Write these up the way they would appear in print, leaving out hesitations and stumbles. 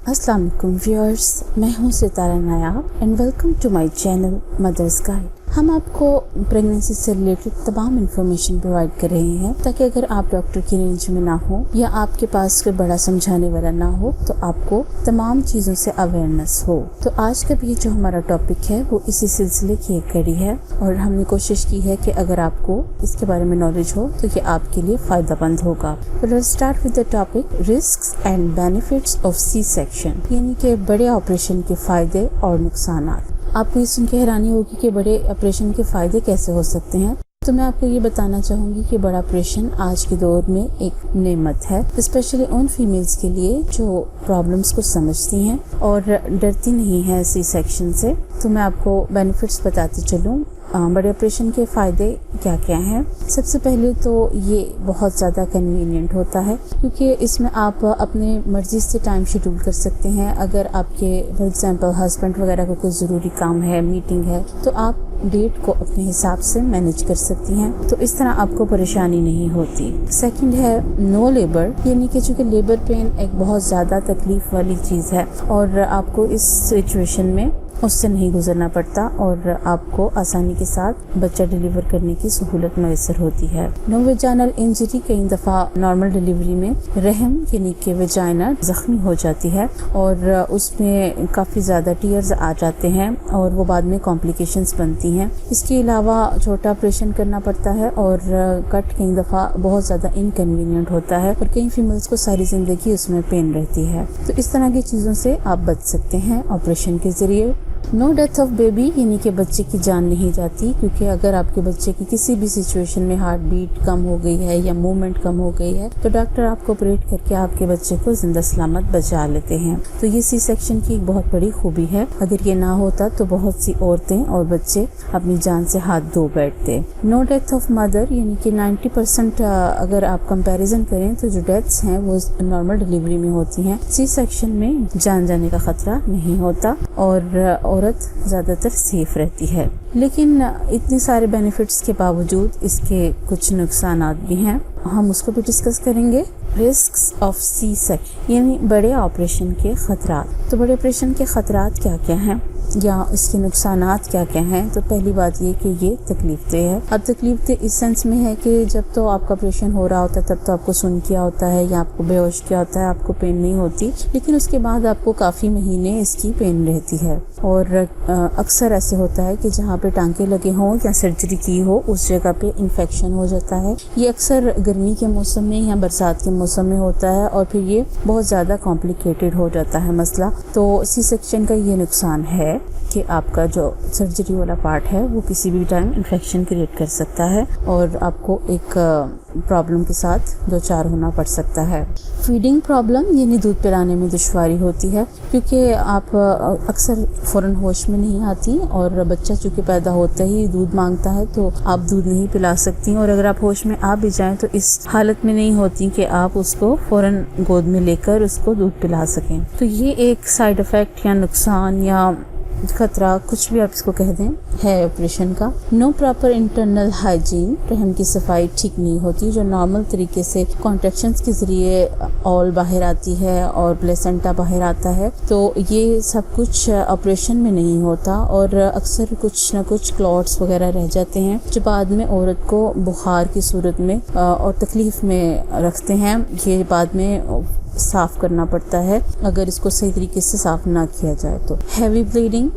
अस्सलाम वालेकुम व्यूअर्स, मैं हूं Sitara Nayab and welcome to my channel Mother's Guide. हम आपको प्रेगनेंसी से रिलेटेड तमाम इन्फॉर्मेशन प्रोवाइड कर रहे हैं ताकि अगर आप डॉक्टर की रेंज में ना हो या आपके पास कोई बड़ा समझाने वाला ना हो तो आपको तमाम चीज़ों से अवेयरनेस हो। तो आज का भी जो हमारा टॉपिक है वो इसी सिलसिले की एक कड़ी है और हमने कोशिश की है कि अगर आपको इसके बारे में नॉलेज हो तो ये आपके लिए फ़ायदेमंद होगा। तो let's start with the topic risks and benefits of C section, यानी कि बड़े ऑपरेशन के फ़ायदे और नुकसान। आपको ये सुन के हैरानी होगी कि बड़े ऑपरेशन के फ़ायदे कैसे हो सकते हैं। तो मैं आपको ये बताना चाहूँगी कि बड़ा ऑपरेशन आज के दौर में एक नेमत है, स्पेशली उन फीमेल्स के लिए जो प्रॉब्लम्स को समझती हैं और डरती नहीं है सी सेक्शन से। तो मैं आपको बेनिफिट्स बताती चलूँ। बड़े ऑपरेशन के फ़ायदे क्या क्या हैं। सबसे पहले तो ये बहुत ज़्यादा कन्वीनियंट होता है क्योंकि इसमें आप अपने मर्ज़ी से टाइम शेड्यूल कर सकते हैं। अगर आपके फॉर एग्ज़ाम्पल हस्बैंड वगैरह को कोई ज़रूरी काम है, मीटिंग है, तो आप डेट को अपने हिसाब से मैनेज कर सकती हैं, तो इस तरह आपको परेशानी नहीं होती। सेकंड है नो लेबर, यानी कि चूँकि लेबर पेन एक बहुत ज़्यादा तकलीफ़ वाली चीज़ है और आपको इस सिचुएशन में उससे नहीं गुजरना पड़ता और आपको आसानी के साथ बच्चा डिलीवर करने की सहूलत मैसर होती है। नो वेजाइनल इंजरी, कई दफ़ा नॉर्मल डिलीवरी में रहम यानी कि वेजाइना ज़ख्मी हो जाती है और उसमें काफ़ी ज़्यादा टीयर्स आ जाते हैं और वो बाद में कॉम्प्लिकेशंस बनती हैं। इसके अलावा छोटा ऑपरेशन करना पड़ता है और कट कई दफ़ा बहुत ज़्यादा इनकन्वीनियंट होता है और कई फीमेल्स को सारी ज़िंदगी उसमें पेन रहती है। तो इस तरह की चीज़ों से आप बच सकते हैं ऑपरेशन के ज़रिए। नो डेथ ऑफ बेबी, यानी कि बच्चे की जान नहीं जाती, क्योंकि अगर आपके बच्चे की किसी भी सिचुएशन में हार्ट बीट कम हो गई है या मूवमेंट कम हो गई है तो डॉक्टर आपको ऑपरेट करके आपके बच्चे को जिंदा सलामत बचा लेते हैं। तो ये सी सेक्शन की एक बहुत बड़ी खूबी है। अगर ये ना होता तो बहुत सी औरतें और बच्चे अपनी जान से हाथ धो बैठते। नो डेथ ऑफ मदर, यानी कि 90% अगर आप कंपैरिजन करें तो जो डेथ्स हैं वो नॉर्मल डिलीवरी में होती हैं। सी सेक्शन में जान जाने का खतरा नहीं होता और औरत ज़्यादातर सेफ रहती है। लेकिन इतने सारे बेनिफिट्स के बावजूद इसके कुछ नुकसानात भी हैं, हम उसको भी डिस्कस करेंगे। रिस्क्स ऑफ सी सेक्शन, यानी बड़े ऑपरेशन के ख़तरात। तो बड़े ऑपरेशन के ख़तरात क्या क्या हैं या इसके नुकसानात क्या क्या हैं। तो पहली बात ये कि ये तकलीफ़देह है। अब तकलीफ़देह इस सेंस में है कि जब तो आपका ऑपरेशन हो रहा होता है तब तो आपको सुन किया होता है या आपको बेहोश किया होता है, आपको पेन नहीं होती, लेकिन उसके बाद आपको काफ़ी महीने इसकी पेन रहती है। और अक्सर ऐसे होता है कि जहाँ पे टांके लगे हों या सर्जरी की हो उस जगह पे इन्फेक्शन हो जाता है। ये अक्सर गर्मी के मौसम में या बरसात के मौसम में होता है और फिर ये बहुत ज़्यादा कॉम्प्लिकेटेड हो जाता है मसला। तो सी सेक्शन का ये नुकसान है कि आपका जो सर्जरी वाला पार्ट है वो किसी भी टाइम इन्फेक्शन क्रिएट कर सकता है और आपको एक प्रॉब्लम के साथ दो चार होना पड़ सकता है। फीडिंग प्रॉब्लम, यानी दूध पिलाने में दुश्वारी होती है क्योंकि आप अक्सर फ़ौरन होश में नहीं आती और बच्चा चूँकि पैदा होते ही दूध मांगता है तो आप दूध नहीं पिला सकती और अगर आप होश में आ भी जाएं तो इस हालत में नहीं होती कि आप उसको फ़ौरन गोद में लेकर उसको दूध पिला सकें। तो ये एक साइड इफ़ेक्ट या नुकसान या खतरा, कुछ भी आप इसको कह दें, है ऑपरेशन का। नो प्रॉपर इंटरनल हाइजीन, रहम की सफाई ठीक नहीं होती। जो नॉर्मल तरीके से कॉन्ट्रैक्शंस के ज़रिए ऑल बाहर आती है और प्लेसेंटा बाहर आता है, तो ये सब कुछ ऑपरेशन में नहीं होता और अक्सर कुछ ना कुछ क्लॉट्स वगैरह रह जाते हैं जो बाद में औरत को बुखार की सूरत में और तकलीफ़ में रखते हैं। ये बाद में साफ़ करना पड़ता है अगर इसको सही तरीके से साफ़ ना किया जाए तो। हैवी ब्लीडिंग,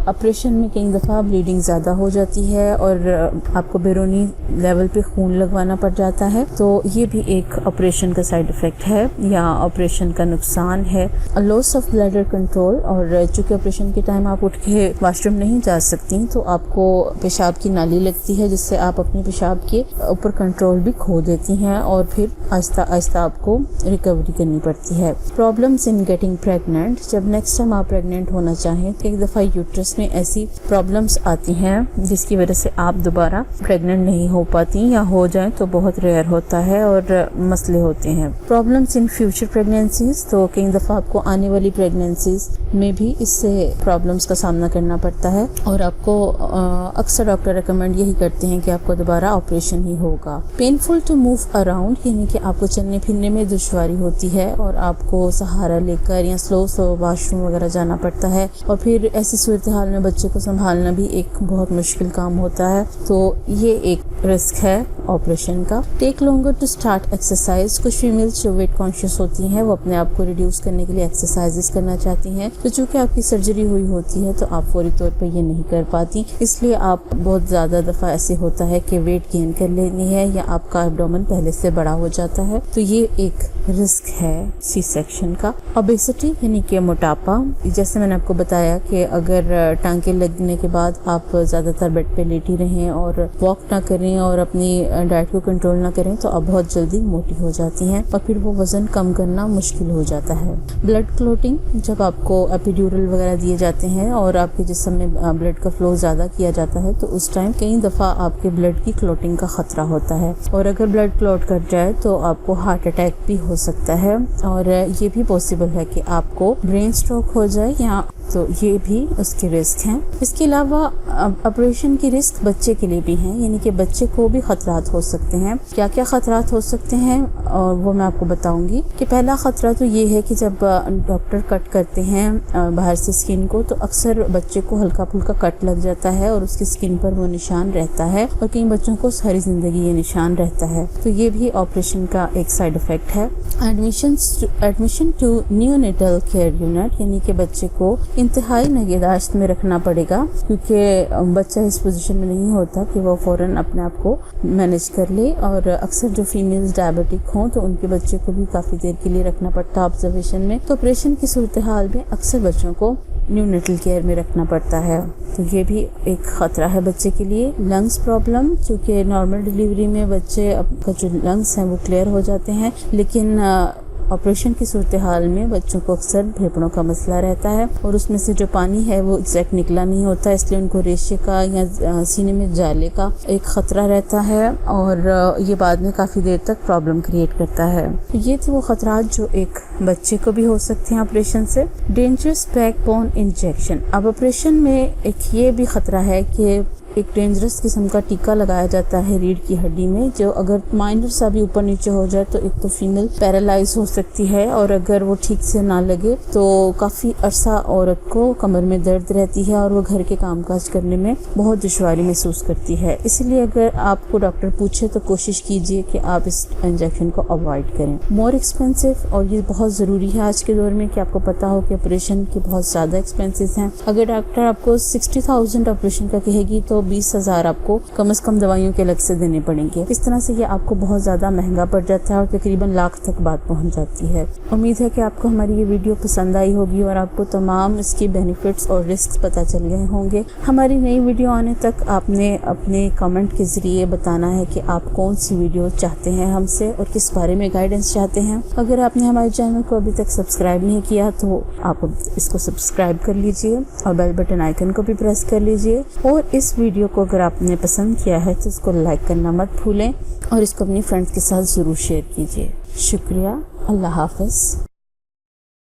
ऑपरेशन में कई दफ़ा ब्लीडिंग ज़्यादा हो जाती है और आपको बैरूनी लेवल पे खून लगवाना पड़ जाता है, तो ये भी एक ऑपरेशन का साइड इफ़ेक्ट है या ऑपरेशन का नुकसान है। लॉस ऑफ ब्लैडर कंट्रोल, और चूँकि ऑपरेशन के टाइम आप उठ के वाशरूम नहीं जा सकती तो आपको पेशाब की नाली लगती है जिससे आप अपने पेशाब के ऊपर कंट्रोल भी खो देती हैं और फिर आहिस्ता आहिस्ता आपको रिकवरी करनी पड़ती है। प्रॉब्लम्स इन गेटिंग प्रेग्नेंट, जब नेक्स्ट टाइम आप प्रेग्नेंट होना चाहें तो एक दफ़ा यूट्रस में ऐसी प्रॉब्लम्स आती हैं जिसकी वजह से आप दोबारा प्रेग्नेंट नहीं हो पाती या हो जाएं तो बहुत रेयर होता है और मसले होते हैं। प्रॉब्लम्स इन फ्यूचर प्रेगनेंसीज, तो कई दफ़ा आपको आने वाली प्रेगनेंसीज में भी इससे प्रॉब्लम्स का सामना करना पड़ता है और आपको अक्सर डॉक्टर रिकमेंड यही करते हैं कि आपको दोबारा ऑपरेशन ही होगा। पेनफुल टू मूव अराउंड, यानी कि आपको चलने फिरने में दुश्वारी होती है और आपको सहारा लेकर या स्लो वॉशरूम वगैरह जाना पड़ता है, और फिर ऐसी सूरत हाल में बच्चे को संभालना भी एक बहुत मुश्किल काम होता है। तो ये एक रिस्क है ऑपरेशन का। Take longer to start exercise. कुछ फीमेल्स जो वेट कॉन्शियस होती हैं वो अपने आप को रिड्यूस करने के लिए एक्सरसाइजेस करना चाहती हैं, तो चूंकि आपकी सर्जरी हुई होती है तो आप फौरी तौर पर ये नहीं कर पाती, इसलिए आप बहुत ज़्यादा दफ़ा ऐसे होता है कि वेट गेन कर लेनी है या आपका एब्डोमेन पहले से बड़ा हो जाता है, तो ये एक रिस्क है सी सेक्शन का। ओबेसिटी यानी कि मोटापा। जैसे मैंने आपको बताया कि अगर टांके लगने के बाद आप ज़्यादातर बेड पे लेटी रहें और वॉक ना करें और अपनी डाइट को कंट्रोल ना करें तो आप बहुत जल्दी मोटी हो जाती हैं और फिर वो वज़न कम करना मुश्किल हो जाता है। Blood clotting. जब आपको एपिड्यूरल वगैरह दिए जाते हैं और आपके जिस्म में ब्लड का फ्लो ज़्यादा किया जाता है तो उस टाइम कई दफ़ा आपके ब्लड की क्लोटिंग का ख़तरा होता है, और अगर ब्लड क्लॉट कर जाए तो आपको हार्ट अटैक भी हो सकता है, और ये भी पॉसिबल है कि आपको ब्रेन स्ट्रोक हो जाए, या तो ये भी उसके रिस्क हैं। इसके अलावा ऑपरेशन की रिस्क बच्चे के लिए भी हैं, यानी कि बच्चे को भी खतरात हो सकते हैं। क्या क्या खतरात हो सकते हैं और वो मैं आपको बताऊंगी। कि पहला खतरा तो ये है कि जब डॉक्टर कट करते हैं बाहर से स्किन को तो अक्सर बच्चे को हल्का फुल्का कट लग जाता है और उसकी स्किन पर वो निशान रहता है, और कई बच्चों को सारी ज़िंदगी ये निशान रहता है, तो ये भी ऑपरेशन का एक साइड इफ़ेक्ट है। Admission to neonatal care unit, यानी कि बच्चे को इंतहाई निगहदाश्त में रखना पड़ेगा, क्योंकि बच्चा इस पोजीशन में नहीं होता कि वो फ़ौरन अपने आप को मैनेज कर ले, और अक्सर जो फीमेल्स डायबिटिक हों तो उनके बच्चे को भी काफ़ी देर के लिए रखना पड़ता है ऑब्जर्वेशन में। तो ऑपरेशन की सूरत हाल में अक्सर बच्चों को न्यूनेटल केयर में रखना पड़ता है, तो ये भी एक ख़तरा है बच्चे के लिए। Lungs problem. चूँकि नॉर्मल डिलीवरी में बच्चे का जो लंग्स हैं वो क्लियर हो जाते हैं, लेकिन ऑपरेशन की सूरत हाल में बच्चों को अक्सर फेफड़ों का मसला रहता है, और उसमें से जो पानी है वो एग्जैक्ट निकला नहीं होता, इसलिए उनको रेशे का या सीने में जाले का एक ख़तरा रहता है, और ये बाद में काफ़ी देर तक प्रॉब्लम क्रिएट करता है। तो ये थे वो ख़तरात जो एक बच्चे को भी हो सकते हैं ऑपरेशन से। Dangerous backbone injection. अब ऑपरेशन में एक ये भी ख़तरा है कि एक डेंजरस किस्म का टीका लगाया जाता है रीढ़ की हड्डी में, जो अगर माइनर सा भी ऊपर नीचे हो जाए तो एक तो फीमेल पैरालाइज हो सकती है, और अगर वो ठीक से ना लगे तो काफ़ी अरसा औरत को कमर में दर्द रहती है और वो घर के कामकाज करने में बहुत दुश्वारी महसूस करती है। इसलिए अगर आपको डॉक्टर पूछे तो कोशिश कीजिए कि आप इस इंजेक्शन को अवॉइड करें। मोर एक्सपेंसिव, और ये बहुत ज़रूरी है आज के दौर में कि आपको पता हो कि ऑपरेशन के बहुत ज़्यादा एक्सपेंसेस हैं। अगर डॉक्टर आपको 60,000 ऑपरेशन का कहेगी तो 20,000 आपको कम से कम दवाइयों के अलग से देने पड़ेंगे। इस तरह से ये आपको बहुत ज़्यादा महंगा पड़ जाता है और तकरीबन लाख तक बात पहुंच जाती है। उम्मीद है कि आपको हमारी ये वीडियो पसंद आई होगी और आपको तमाम इसकी बेनिफिट्स और रिस्क पता चल गए होंगे। हमारी नई वीडियो आने तक आपने अपने कमेंट के ज़रिए बताना है कि आप कौन सी वीडियो चाहते हैं हमसे और किस बारे में गाइडेंस चाहते हैं। अगर आपने हमारे चैनल को अभी तक सब्सक्राइब नहीं किया तो आप इसको सब्सक्राइब कर लीजिए और बेल बटन आइकन को भी प्रेस कर लीजिए, और इस वीडियो को अगर आपने पसंद किया है तो इसको लाइक करना मत भूलें और इसको अपनी फ्रेंड्स के साथ ज़रूर शेयर कीजिए। शुक्रिया। अल्लाह हाफ़िज़।